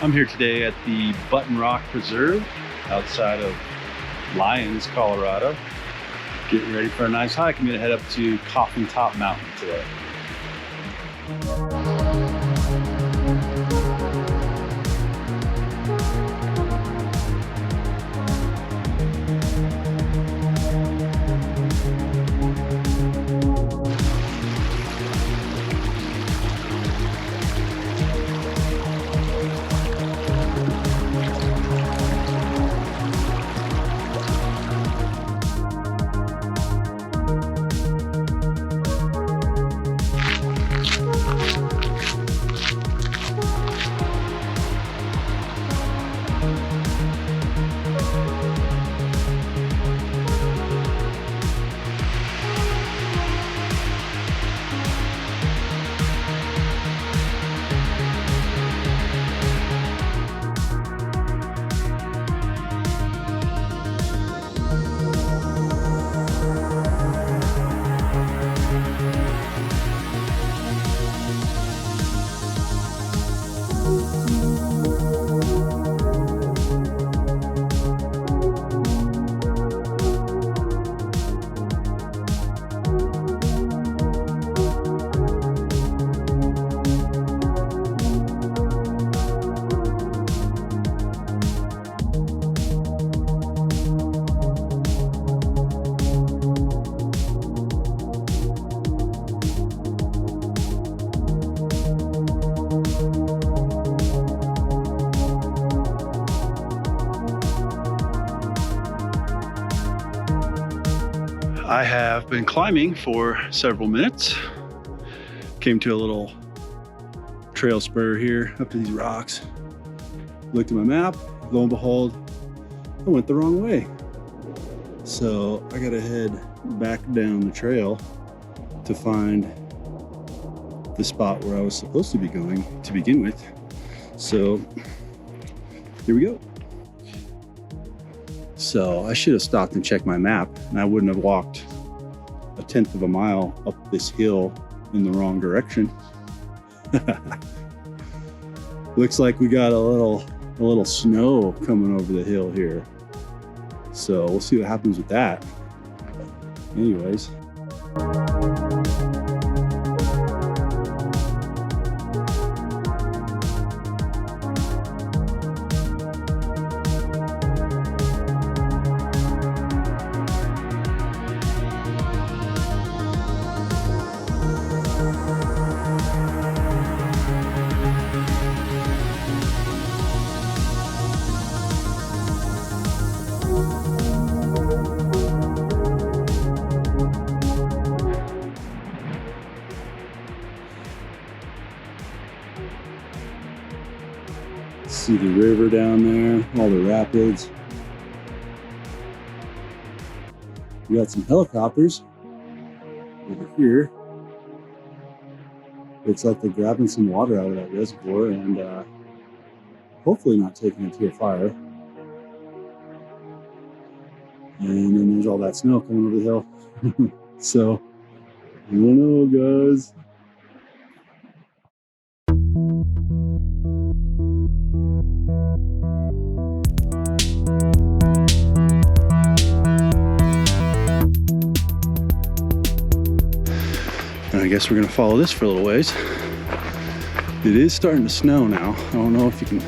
I'm here today at the Button Rock Preserve outside of Lyons, Colorado. Getting ready for a nice hike. I'm gonna head up to Coffintop Mountain today. I have been climbing for several minutes. Came to a little trail spur here up to these rocks. Looked at my map, lo and behold, I went the wrong way. So I gotta head back down the trail to find the spot where I was supposed to be going to begin with. So here we go. So I should have stopped and checked my map, and I wouldn't have walked 1/10 of a mile up this hill in the wrong direction. Looks like we got a little snow coming over the hill here. So we'll see what happens with that. Anyways. See the river down there, all the rapids. We got some helicopters over here. Looks like they're grabbing some water out of that reservoir and hopefully not taking it to a fire. And then there's all that snow coming over the hill. So, I don't know, guys. I guess we're gonna follow this for a little ways. It is starting to snow now. I don't know if you can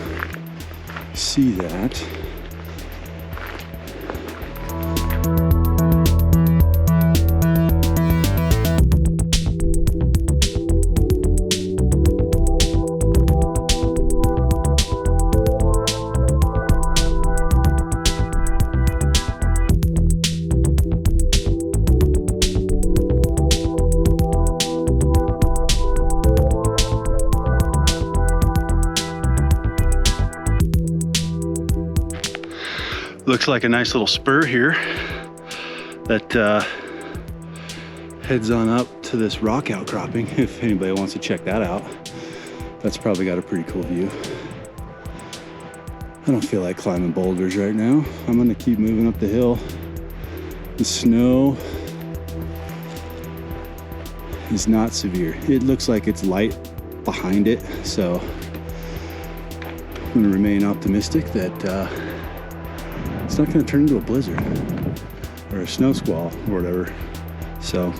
see that. Looks like a nice little spur here that heads on up to this rock outcropping if anybody wants to check that out. That's probably got a pretty cool view. I don't feel like climbing boulders right now. I'm gonna keep moving up the hill. The snow is not severe. It looks like it's light behind it, so I'm going to remain optimistic that it's not going to turn into a blizzard or a snow squall or whatever. So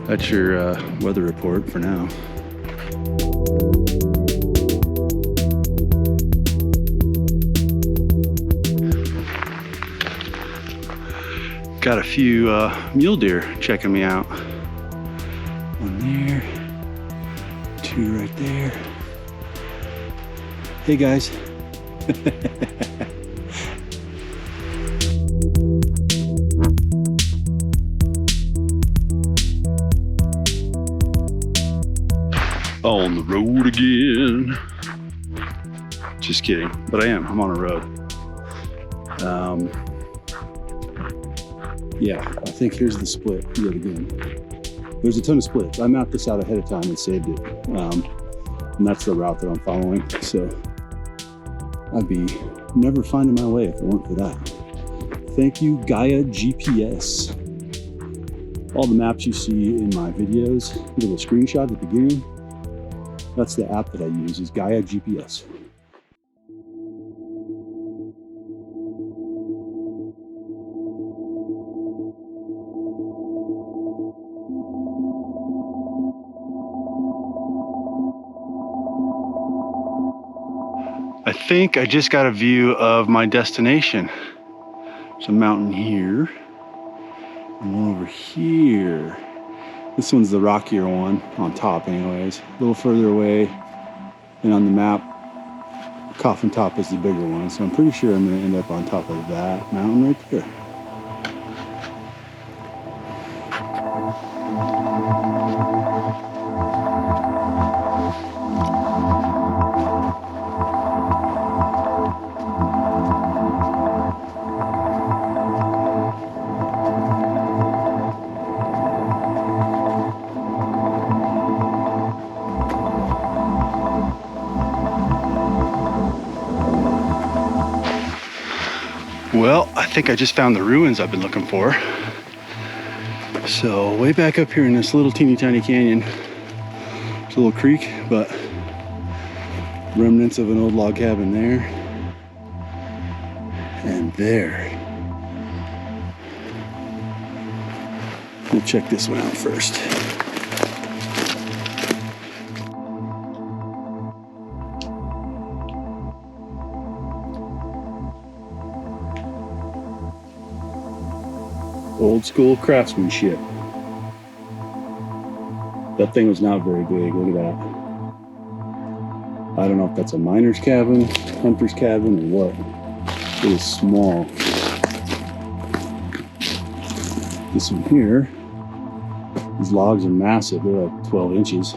that's your weather report for now. Got a few mule deer checking me out. One there, two right there. Hey guys. On the road again. Just kidding, but I am. I'm on a road. Yeah, I think here's the split yet again. There's a ton of splits. I mapped this out ahead of time and saved it. And that's the route that I'm following. So I'd be never finding my way if it weren't for that. Thank you, Gaia GPS. All the maps you see in my videos, little screenshot at the beginning, that's the app that I use, is Gaia GPS. I think I just got a view of my destination. There's a mountain here and one over here. This one's the rockier one, on top anyways. A little further away, and on the map, Coffintop is the bigger one. So I'm pretty sure I'm gonna end up on top of that mountain right there. Well, I think I just found the ruins I've been looking for. So way back up here in this little teeny tiny canyon, there's a little creek, but remnants of an old log cabin there and there. We'll check this one out first. Old school craftsmanship. That thing was not very big, look at that. I don't know if that's a miner's cabin, hunter's cabin, or what. It is small. This one here, these logs are massive, they're like 12 inches.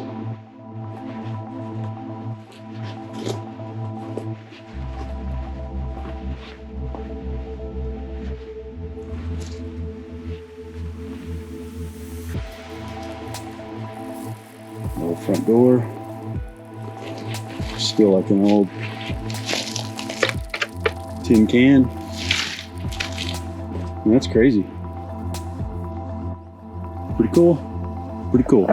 Old front door, still like an old tin can. And that's crazy. Pretty cool. Pretty cool.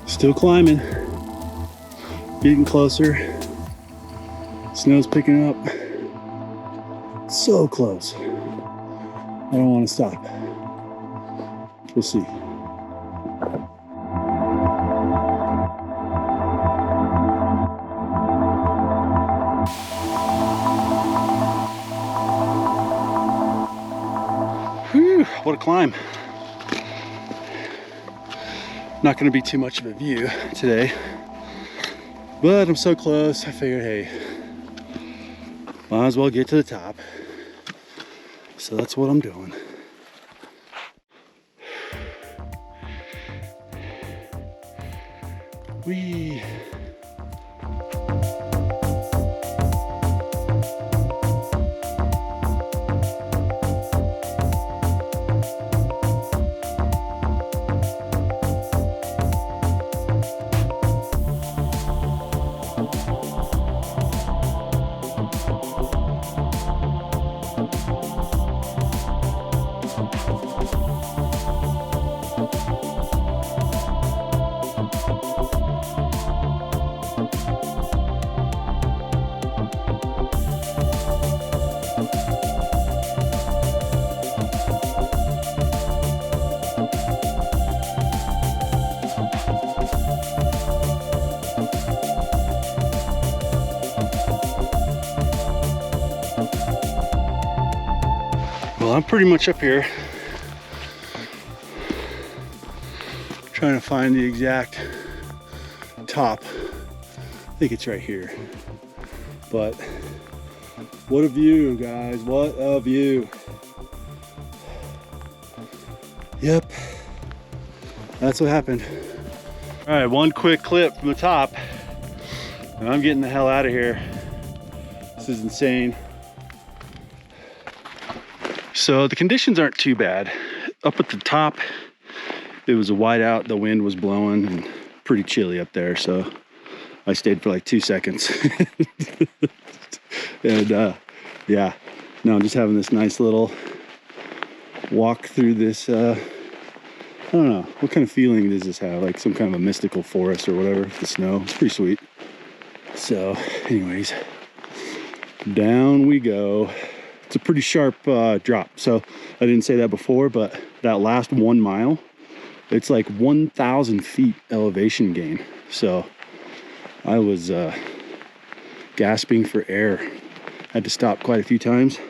Still climbing, getting closer. Snow's picking up. So close. I don't want to stop. We'll see. Whew, what a climb. Not going to be too much of a view today, but I'm so close. I figured, hey, Might as well get to the top. So that's what I'm doing. Whee! Well, I'm pretty much up here trying to find the exact top. I think it's right here. But what a view, guys. What a view. Yep. That's what happened. All right, one quick clip from the top. And I'm getting the hell out of here. This is insane. So the conditions aren't too bad. Up at the top, it was a whiteout, the wind was blowing and pretty chilly up there. So I stayed for like 2 seconds. And yeah, no, I'm just having this nice little walk through this, I don't know, what kind of feeling does this have? Like some kind of a mystical forest or whatever, the snow, it's pretty sweet. So anyways, down we go. It's a pretty sharp drop. So I didn't say that before, but that last 1 mile, it's like 1,000 feet elevation gain. So I was gasping for air. Had to stop quite a few times.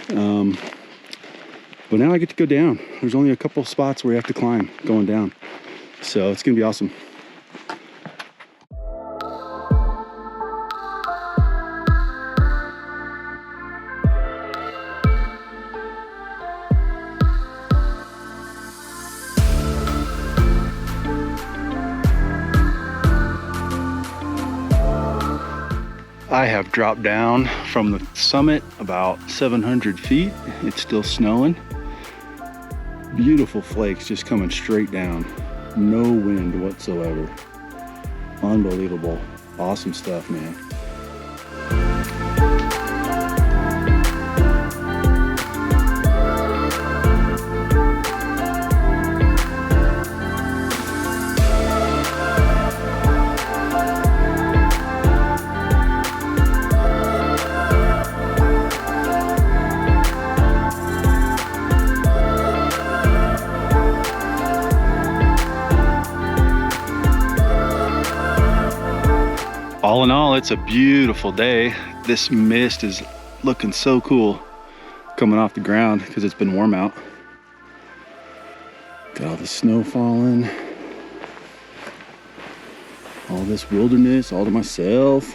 But now I get to go down. There's only a couple spots where you have to climb going down. So it's gonna be awesome. I have dropped down from the summit about 700 feet. It's still snowing. Beautiful flakes just coming straight down. No wind whatsoever. Unbelievable. Awesome stuff, man. All in all, it's a beautiful day. This mist is looking so cool coming off the ground because it's been warm out. Got all the snow falling. All this wilderness all to myself.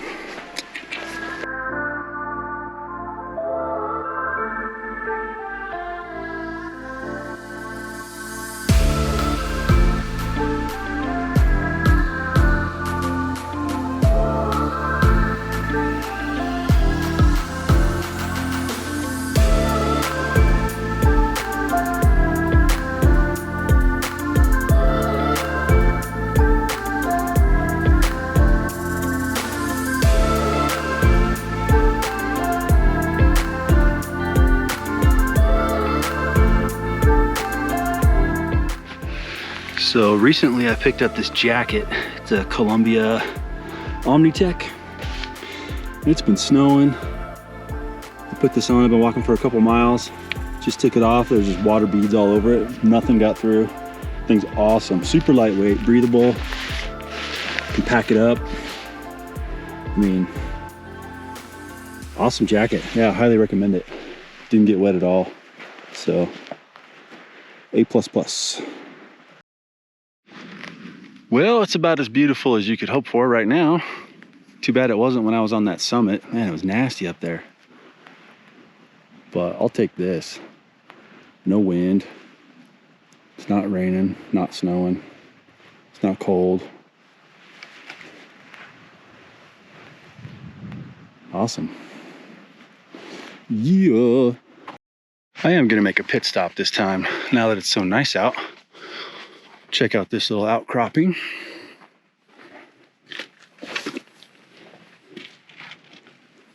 So recently I picked up this jacket. It's a Columbia Omnitech. It's been snowing. I put this on, I've been walking for a couple miles. Just took it off, there's just water beads all over it. Nothing got through. Thing's awesome, super lightweight, breathable. Can pack it up. I mean, awesome jacket. Yeah, highly recommend it. Didn't get wet at all. So, A++. Well, it's about as beautiful as you could hope for right now. Too bad it wasn't when I was on that summit. Man, it was nasty up there. but I'll take this. No wind. It's not raining, not snowing. It's not cold. Awesome. Yeah. I am gonna make a pit stop this time now that it's so nice out. Check out this little outcropping.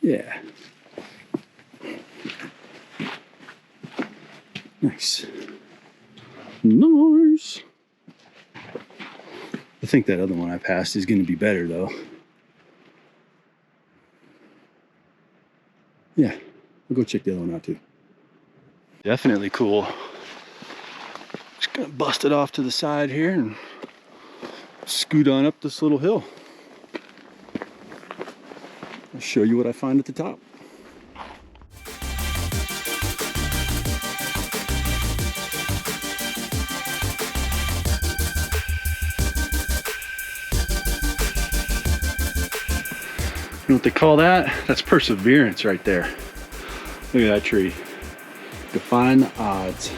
Yeah. Nice. Nice. I think that other one I passed is gonna be better though. Yeah, we'll go check the other one out too. Definitely cool. Just gonna bust it off to the side here and scoot on up this little hill. I'll show you what I find at the top. You know what they call that? That's perseverance right there. Look at that tree. Define the odds.